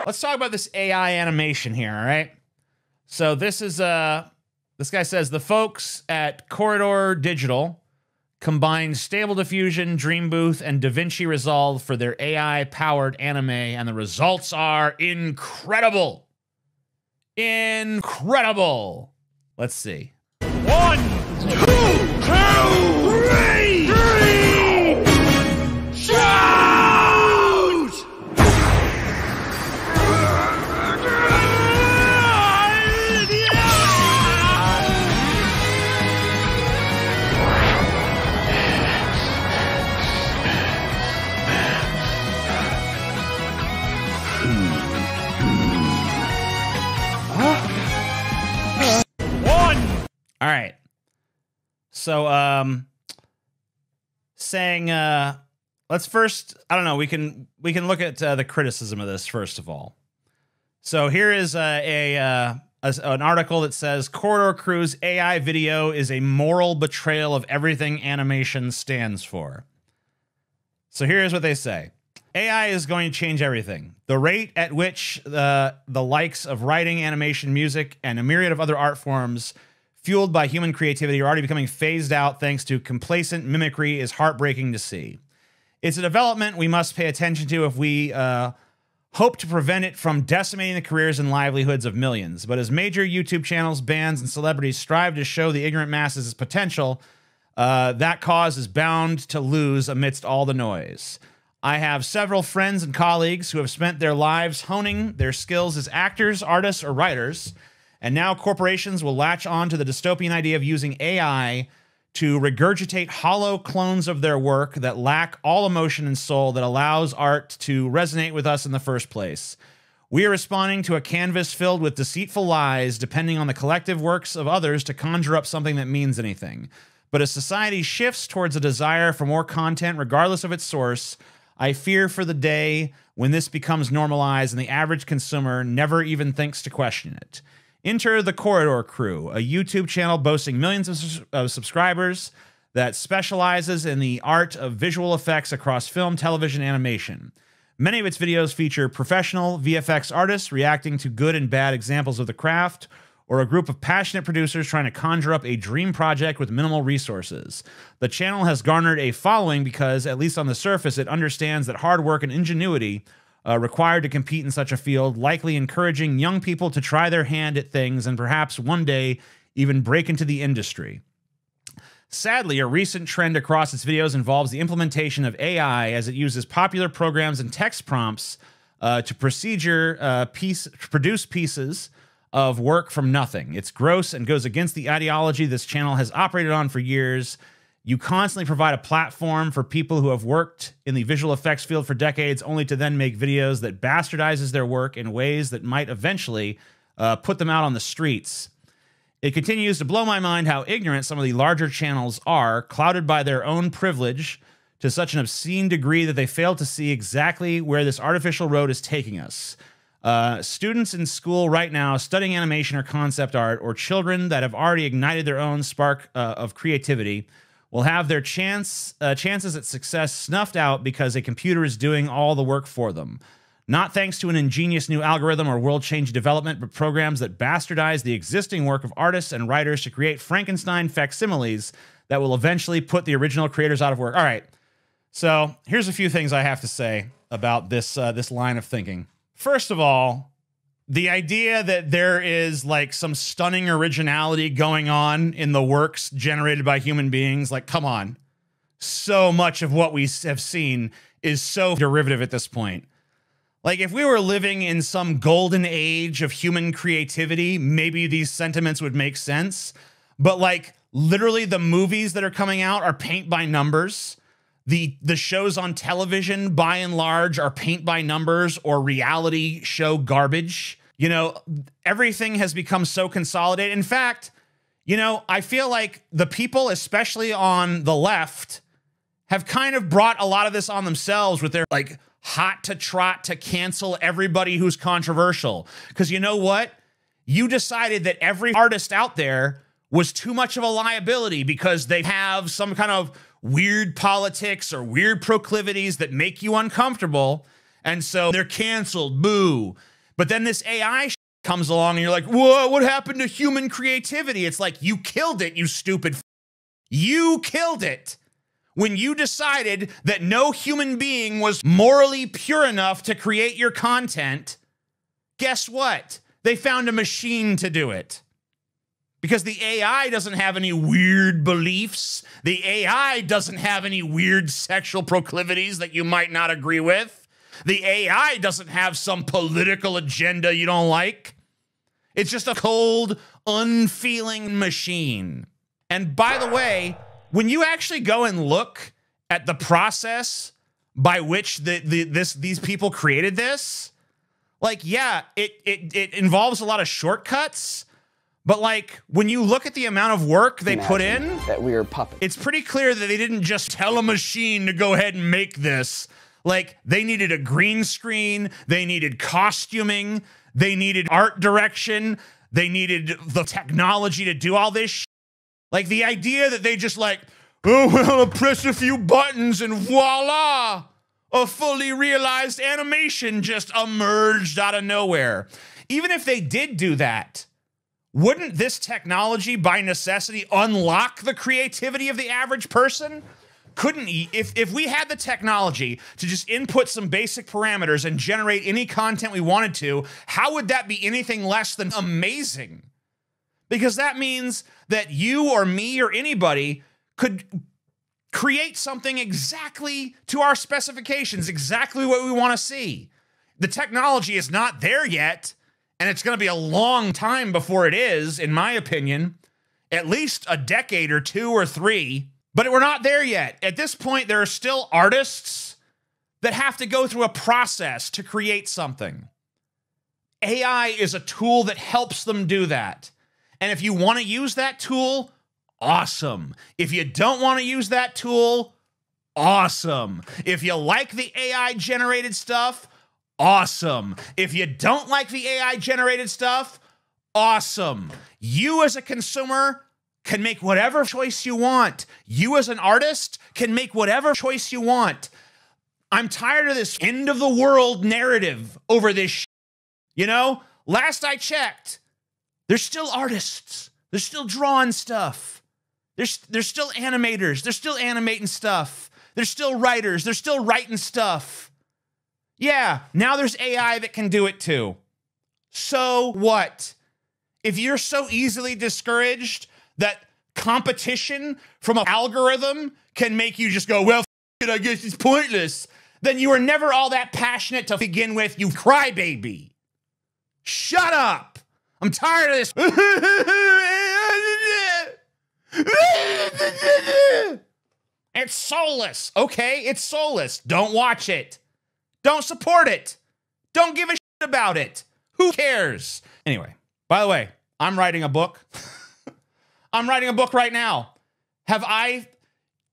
Let's talk about this AI animation here, all right? So this is, this guy says, the folks at Corridor Digital combined Stable Diffusion, Dream Booth, and DaVinci Resolve for their AI-powered anime, and the results are incredible. Incredible. Let's see. 1, 2, 3, shoot! All right. So, saying, let's first, I don't know, we can look at the criticism of this first of all. So here is an article that says Corridor Crew's AI video is a moral betrayal of everything animation stands for. So here's what they say. AI is going to change everything. The rate at which the likes of writing, animation, music, and a myriad of other art forms fueled by human creativity are already becoming phased out thanks to complacent mimicry is heartbreaking to see. It's a development we must pay attention to if we hope to prevent it from decimating the careers and livelihoods of millions. But as major YouTube channels, bands, and celebrities strive to show the ignorant masses' potential, that cause is bound to lose amidst all the noise. I have several friends and colleagues who have spent their lives honing their skills as actors, artists, or writers, and now corporations will latch on to the dystopian idea of using AI to regurgitate hollow clones of their work that lack all emotion and soul that allows art to resonate with us in the first place. We are responding to a canvas filled with deceitful lies, depending on the collective works of others to conjure up something that means anything. But as society shifts towards a desire for more content, regardless of its source, I fear for the day when this becomes normalized and the average consumer never even thinks to question it. Enter the Corridor Crew, a YouTube channel boasting millions of subscribers that specializes in the art of visual effects across film, television, and animation. Many of its videos feature professional VFX artists reacting to good and bad examples of the craft, or a group of passionate producers trying to conjure up a dream project with minimal resources. The channel has garnered a following because, at least on the surface, it understands that hard work and ingenuity required to compete in such a field, likely encouraging young people to try their hand at things and perhaps one day even break into the industry. Sadly, a recent trend across its videos involves the implementation of AI as it uses popular programs and text prompts to produce pieces of work from nothing. It's gross and goes against the ideology this channel has operated on for years. You constantly provide a platform for people who have worked in the visual effects field for decades, only to then make videos that bastardizes their work in ways that might eventually put them out on the streets. It continues to blow my mind how ignorant some of the larger channels are, clouded by their own privilege to such an obscene degree that they fail to see exactly where this artificial road is taking us. Students in school right now studying animation or concept art, or children that have already ignited their own spark of creativity, will have their chances at success snuffed out because a computer is doing all the work for them. Not thanks to an ingenious new algorithm or world-changing development, but programs that bastardize the existing work of artists and writers to create Frankenstein facsimiles that will eventually put the original creators out of work. All right, so here's a few things I have to say about this line of thinking. First of all, the idea that there is like some stunning originality going on in the works generated by human beings, like, come on. So much of what we have seen is so derivative at this point. Like, if we were living in some golden age of human creativity, maybe these sentiments would make sense. But like, literally the movies that are coming out are paint by numbers. The shows on television, by and large, are paint by numbers or reality show garbage. You know, everything has become so consolidated. In fact, you know, I feel like the people, especially on the left, have kind of brought a lot of this on themselves with their like hot to trot to cancel everybody who's controversial. Because you know what? You decided that every artist out there was too much of a liability because they have some kind of weird politics or weird proclivities that make you uncomfortable. And so they're canceled, boo. But then this AI comes along and you're like, whoa, what happened to human creativity? It's like, you killed it, you stupid. You killed it when you decided that no human being was morally pure enough to create your content. Guess what? They found a machine to do it. Because the AI doesn't have any weird beliefs. The AI doesn't have any weird sexual proclivities that you might not agree with. The AI doesn't have some political agenda you don't like. It's just a cold, unfeeling machine. And by the way, when you actually go and look at the process by which these people created this, like, yeah, it involves a lot of shortcuts. But like, when you look at the amount of work they put in, that we are puppets. It's pretty clear that they didn't just tell a machine to go ahead and make this. Like, they needed a green screen, they needed costuming, they needed art direction, they needed the technology to do all this shit. Like, the idea that they just like, oh, well, I'll press a few buttons and voila, a fully realized animation just emerged out of nowhere. Even if they did do that, wouldn't this technology by necessity unlock the creativity of the average person? Couldn't if we had the technology to just input some basic parameters and generate any content we wanted to, how would that be anything less than amazing? Because that means that you or me or anybody could create something exactly to our specifications, exactly what we want to see. The technology is not there yet. And it's going to be a long time before it is, in my opinion, at least a decade or 2 or 3. But we're not there yet. At this point, there are still artists that have to go through a process to create something. AI is a tool that helps them do that. And if you want to use that tool, awesome. If you don't want to use that tool, awesome. If you like the AI-generated stuff, awesome. If you don't like the AI-generated stuff, awesome. You as a consumer can make whatever choice you want. You as an artist can make whatever choice you want. I'm tired of this end of the world narrative over this shit. You know, last I checked, there's still artists. They're still drawing stuff. There's still animators. They're still animating stuff. There's still writers. They're still writing stuff. Yeah, now there's AI that can do it too. So what? If you're so easily discouraged that competition from an algorithm can make you just go, well, f it, I guess it's pointless, then you were never all that passionate to begin with, you crybaby. Shut up. I'm tired of this. It's soulless. Okay, it's soulless. Don't watch it. Don't support it. Don't give a shit about it. Who cares? Anyway, by the way, I'm writing a book. I'm writing a book right now.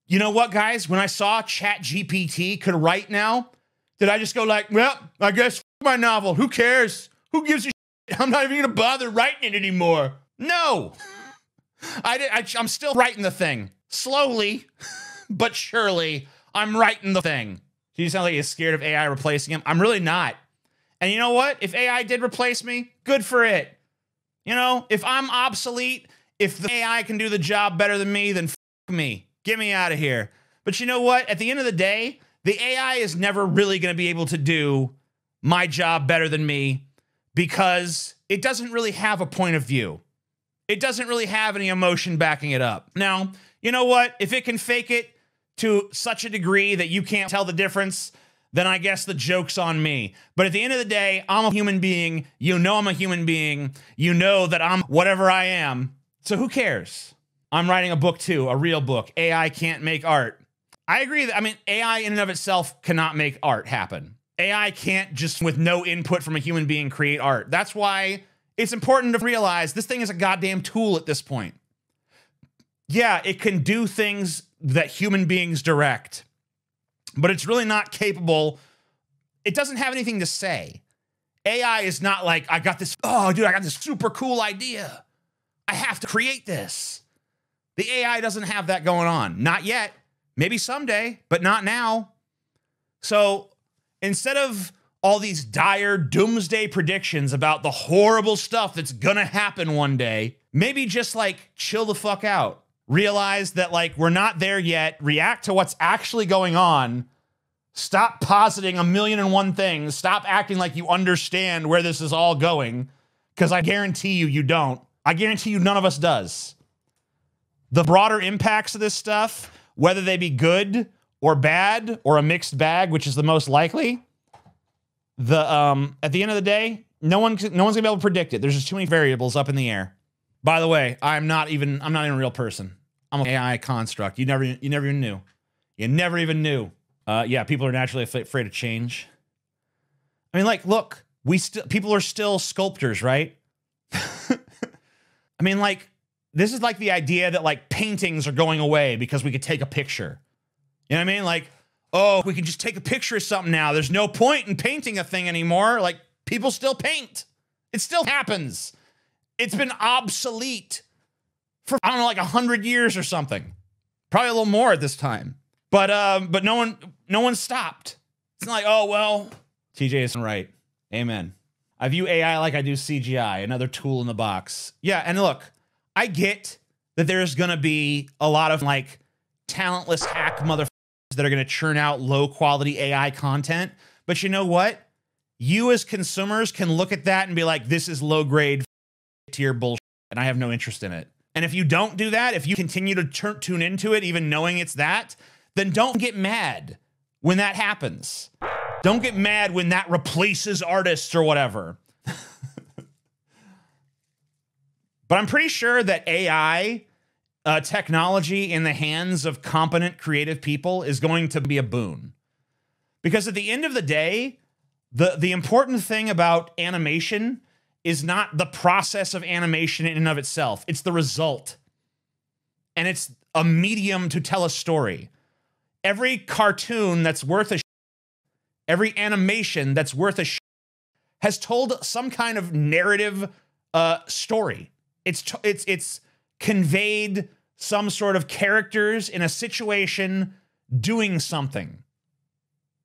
You know what, guys? When I saw ChatGPT could write now, did I just go like, well, I guess f my novel. Who cares? Who gives a shit? I'm not even gonna bother writing it anymore. No. I'm still writing the thing. Slowly, but surely, I'm writing the thing. Do you sound like you're scared of AI replacing him? I'm really not. And you know what? If AI did replace me, good for it. You know, if I'm obsolete, if the AI can do the job better than me, then f me. Get me out of here. But you know what? At the end of the day, the AI is never really going to be able to do my job better than me because it doesn't really have a point of view. It doesn't really have any emotion backing it up. Now, you know what? If it can fake it to such a degree that you can't tell the difference, then I guess the joke's on me. But at the end of the day, I'm a human being. You know I'm a human being. You know that I'm whatever I am. So who cares? I'm writing a book too, a real book. AI can't make art. I agree that, I mean, AI in and of itself cannot make art happen. AI can't just with no input from a human being create art. That's why it's important to realize this thing is a goddamn tool at this point. Yeah, it can do things that human beings direct, but it's really not capable. It doesn't have anything to say. AI is not like, I got this, oh, dude, I got this super cool idea. I have to create this. The AI doesn't have that going on. Not yet. Maybe someday, but not now. So instead of all these dire doomsday predictions about the horrible stuff that's gonna happen one day, maybe just like chill the fuck out. Realize that like we're not there yet. React to what's actually going on. Stop positing a million and one things. Stop acting like you understand where this is all going, because I guarantee you don't. I guarantee you none of us does. The broader impacts of this stuff, whether they be good or bad or a mixed bag, which is the most likely, at the end of the day, no one's gonna be able to predict it. There's just too many variables up in the air. By the way, I'm not even a real person. I'm an AI construct. You never even knew. You never even knew. Yeah, people are naturally afraid of change. I mean, like, look, people are still sculptors, right? I mean, like, this is like the idea that like paintings are going away because we could take a picture. You know what I mean? Like, oh, we can just take a picture of something now. There's no point in painting a thing anymore. Like, people still paint. It still happens. It's been obsolete for, I don't know, like 100 years or something. Probably a little more at this time. But no one stopped. It's not like, oh, well, TJ is right. Amen. I view AI like I do CGI, another tool in the box. Yeah, and look, I get that there's gonna be a lot of like talentless hack motherfuckers that are gonna churn out low quality AI content. But you know what? You as consumers can look at that and be like, this is low grade tier bullshit, and I have no interest in it. And if you don't do that, if you continue to tune into it, even knowing it's that, then don't get mad when that happens. Don't get mad when that replaces artists or whatever. But I'm pretty sure that AI technology in the hands of competent creative people is going to be a boon. Because at the end of the day, the important thing about animation is not the process of animation in and of itself. It's the result. And it's a medium to tell a story. Every cartoon that's worth a shit, every animation that's worth a shit, has told some kind of narrative story. It's conveyed some sort of characters in a situation doing something,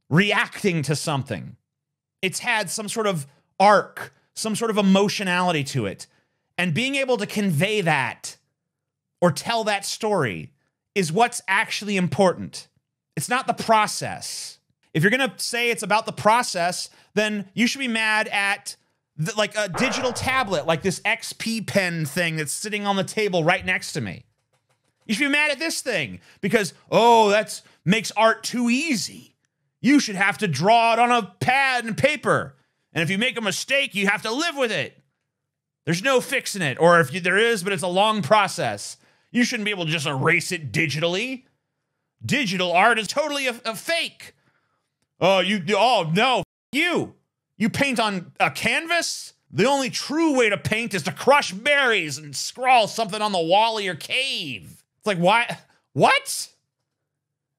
reacting to something. It's had some sort of arc, some sort of emotionality to it. And being able to convey that or tell that story is what's actually important. It's not the process. If you're going to say it's about the process, then you should be mad at like a digital tablet, like this XP pen thing that's sitting on the table right next to me. You should be mad at this thing because, oh, that makes art too easy. You should have to draw it on a pad and paper. And if you make a mistake, you have to live with it. There's no fixing it. Or if there is, but it's a long process. You shouldn't be able to just erase it digitally. Digital art is totally a fake. Oh, no, you paint on a canvas? The only true way to paint is to crush berries and scrawl something on the wall of your cave. It's like, why? What?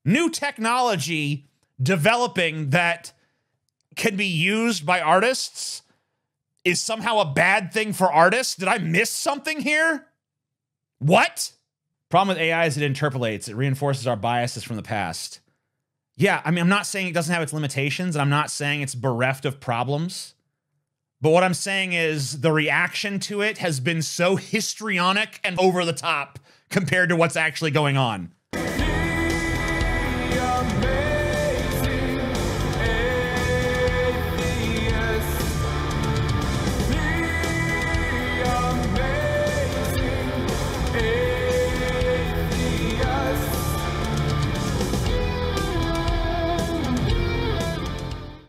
New technology developing that can be used by artists is somehow a bad thing for artists? Did I miss something here? What? Problem with AI is it interpolates. It reinforces our biases from the past. Yeah, I mean, I'm not saying it doesn't have its limitations, and I'm not saying it's bereft of problems. But what I'm saying is the reaction to it has been so histrionic and over the top compared to what's actually going on.